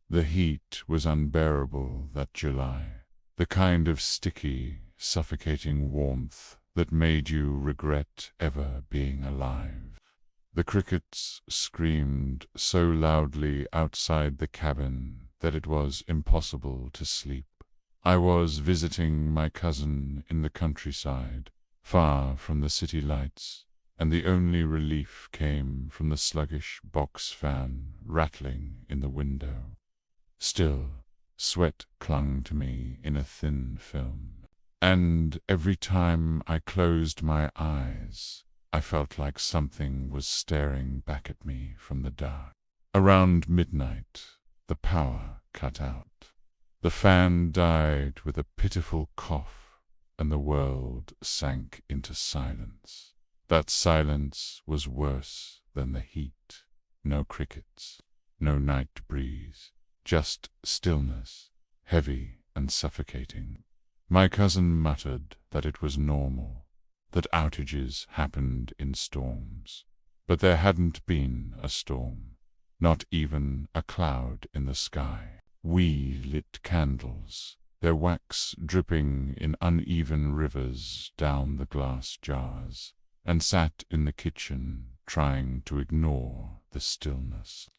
The heat was unbearable that July, the kind of sticky, suffocating warmth that made you regret ever being alive. The crickets screamed so loudly outside the cabin that it was impossible to sleep. I was visiting my cousin in the countryside, far from the city lights, and the only relief came from the sluggish box fan rattling in the window. Still, sweat clung to me in a thin film, and every time I closed my eyes, I felt like something was staring back at me from the dark. Around midnight, the power cut out. The fan died with a pitiful cough, and the world sank into silence. That silence was worse than the heat. No crickets, no night breeze, just stillness, heavy and suffocating. My cousin muttered that it was normal, that outages happened in storms. But there hadn't been a storm, not even a cloud in the sky. We lit candles, their wax dripping in uneven rivers down the glass jars, and sat in the kitchen trying to ignore the stillness.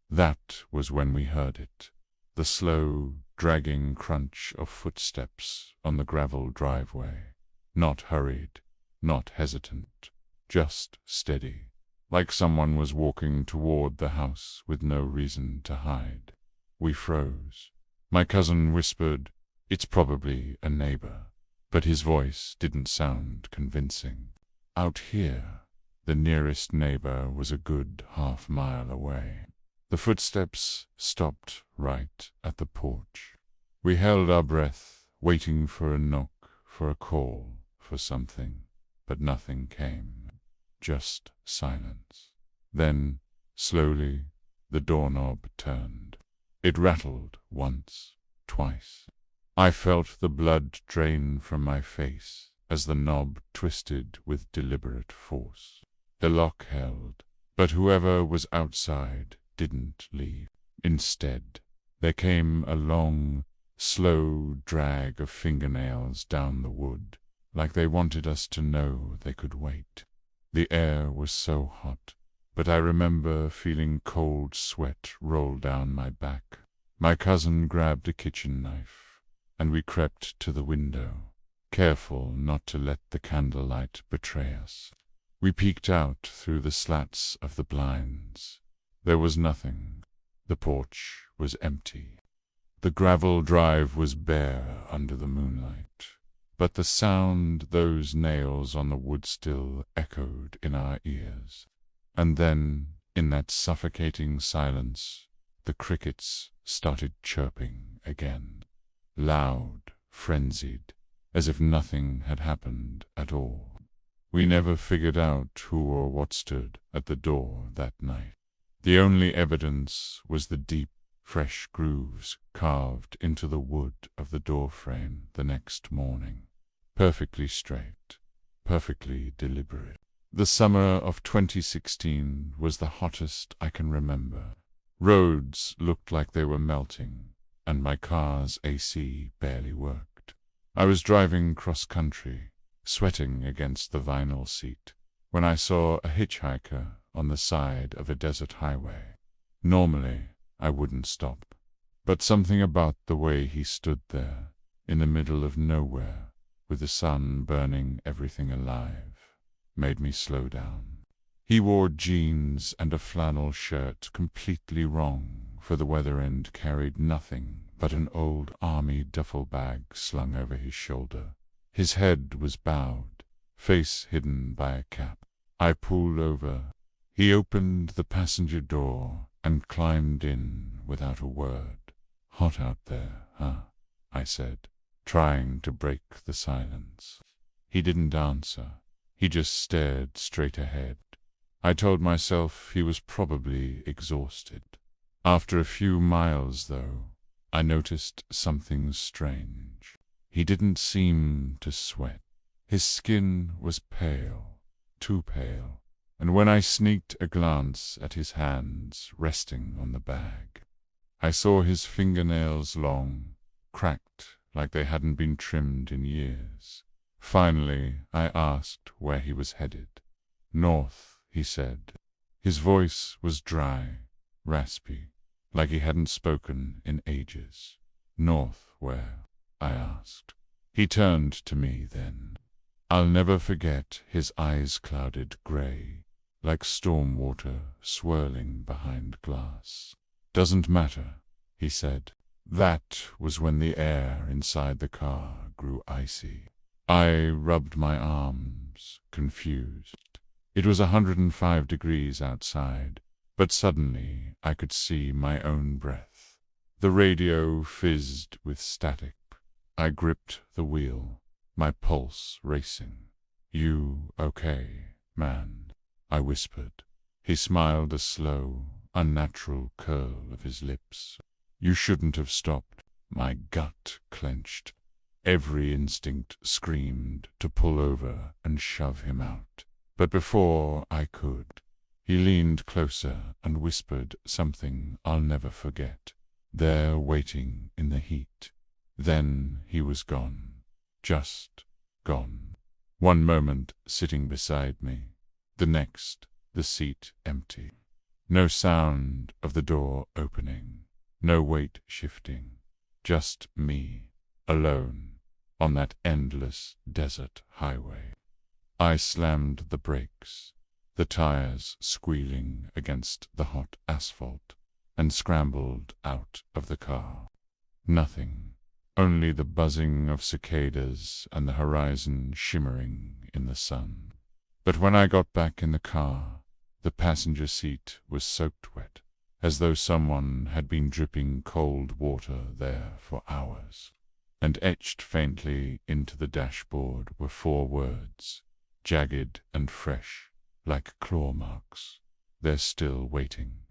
That was when we heard it, the slow, dragging crunch of footsteps on the gravel driveway. Not hurried, not hesitant, just steady, like someone was walking toward the house with no reason to hide. We froze. My cousin whispered, "It's probably a neighbor," but his voice didn't sound convincing. Out here, the nearest neighbor was a good half-mile away. The footsteps stopped right at the porch. We held our breath, waiting for a knock, for a call, for something, but nothing came. Just silence. Then, slowly, the doorknob turned. It rattled once, twice. I felt the blood drain from my face as the knob twisted with deliberate force. The lock held, but whoever was outside didn't leave. Instead, there came a long, slow drag of fingernails down the wood, like they wanted us to know they could wait. The air was so hot, but I remember feeling cold sweat roll down my back. My cousin grabbed a kitchen knife, and we crept to the window, careful not to let the candlelight betray us. We peeked out through the slats of the blinds. There was nothing. The porch was empty. The gravel drive was bare under the moonlight, but the sound those nails on the wood still echoed in our ears. And then, in that suffocating silence, the crickets started chirping again, loud, frenzied, as if nothing had happened at all. We never figured out who or what stood at the door that night. The only evidence was the deep, fresh grooves carved into the wood of the doorframe the next morning, perfectly straight, perfectly deliberate. The summer of 2016 was the hottest I can remember. Roads looked like they were melting, and my car's AC barely worked. I was driving cross-country, sweating against the vinyl seat, when I saw a hitchhiker on the side of a desert highway. Normally, I wouldn't stop, but something about the way he stood there, in the middle of nowhere, with the sun burning everything alive, made me slow down. He wore jeans and a flannel shirt completely wrong, for the weather end carried nothing but an old army duffel bag slung over his shoulder. His head was bowed, face hidden by a cap. I pulled over. He opened the passenger door and climbed in without a word. "Hot out there, huh?" I said, trying to break the silence. He didn't answer. He just stared straight ahead. I told myself he was probably exhausted. After a few miles, though, I noticed something strange. He didn't seem to sweat. His skin was pale, too pale, and when I sneaked a glance at his hands resting on the bag, I saw his fingernails long, cracked like they hadn't been trimmed in years. Finally, I asked where he was headed. North, he said. His voice was dry, raspy, like he hadn't spoken in ages. North where? I asked. He turned to me then. I'll never forget his eyes clouded gray, like storm water swirling behind glass. Doesn't matter, he said. That was when the air inside the car grew icy. I rubbed my arms, confused. It was 105 degrees outside, but suddenly I could see my own breath. The radio fizzed with static. I gripped the wheel, my pulse racing. "You okay, man?" I whispered. He smiled a slow, unnatural curl of his lips. "You shouldn't have stopped." My gut clenched. Every instinct screamed to pull over and shove him out. But before I could, he leaned closer and whispered something I'll never forget. There, waiting in the heat. Then he was gone. Just gone. One moment sitting beside me. The next, the seat empty. No sound of the door opening. No weight shifting. Just me, alone, on that endless desert highway. I slammed the brakes, the tires squealing against the hot asphalt, and scrambled out of the car. Nothing, only the buzzing of cicadas and the horizon shimmering in the sun. But when I got back in the car, the passenger seat was soaked wet, as though someone had been dripping cold water there for hours. And etched faintly into the dashboard were 4 words, jagged and fresh, like claw marks. "They're still waiting."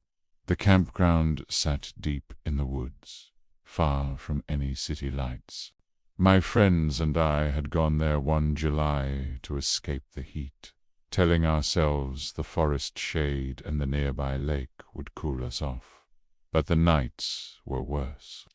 The campground sat deep in the woods, far from any city lights. My friends and I had gone there one July to escape the heat, telling ourselves the forest shade and the nearby lake would cool us off. But the nights were worse.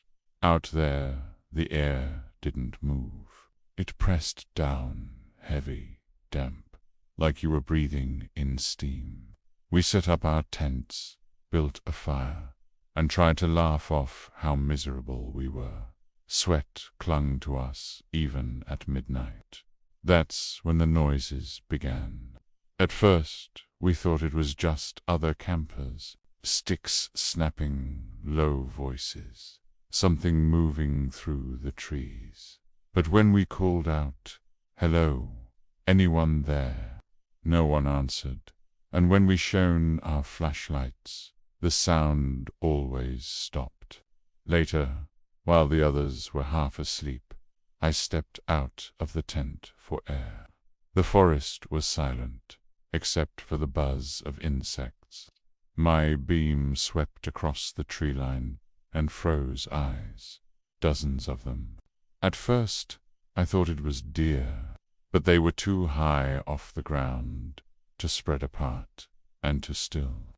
Out there, the air didn't move. It pressed down, heavy, damp, like you were breathing in steam. We set up our tents, built a fire, and tried to laugh off how miserable we were. Sweat clung to us even at midnight. That's when the noises began. At first, we thought it was just other campers, sticks snapping, low voices, something moving through the trees. But when we called out, "Hello, anyone there?" no one answered, and when we shone our flashlights, the sound always stopped. Later, while the others were half asleep, I stepped out of the tent for air. The forest was silent, except for the buzz of insects. My beam swept across the tree line and froze eyes, dozens of them. At first, I thought it was deer, but they were too high off the ground to spread apart and to still,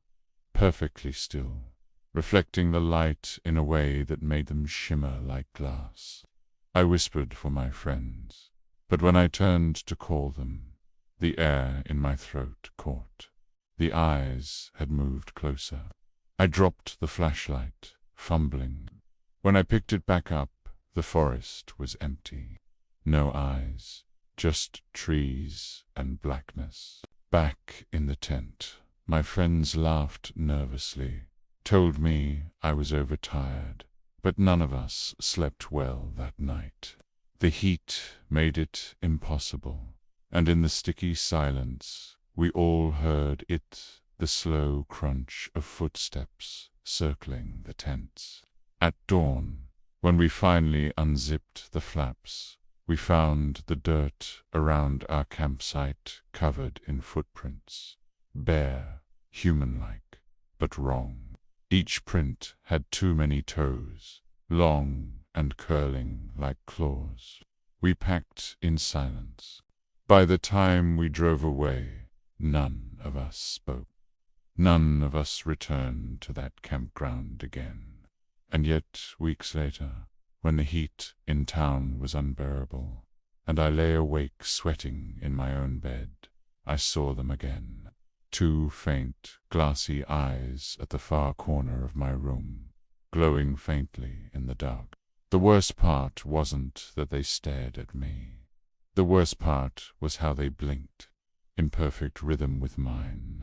perfectly still, reflecting the light in a way that made them shimmer like glass. I whispered for my friends, but when I turned to call them, the air in my throat caught. The eyes had moved closer. I dropped the flashlight, fumbling. When I picked it back up, the forest was empty. No eyes, just trees and blackness. Back in the tent, my friends laughed nervously, told me I was overtired, but none of us slept well that night. The heat made it impossible, and in the sticky silence, we all heard it, the slow crunch of footsteps circling the tents. At dawn, when we finally unzipped the flaps, we found the dirt around our campsite covered in footprints, bare, human-like, but wrong. Each print had too many toes, long and curling like claws. We packed in silence. By the time we drove away, none of us spoke. None of us returned to that campground again. And yet, weeks later, when the heat in town was unbearable, and I lay awake sweating in my own bed, I saw them again. Two faint, glassy eyes at the far corner of my room, glowing faintly in the dark. The worst part wasn't that they stared at me. The worst part was how they blinked, in perfect rhythm with mine.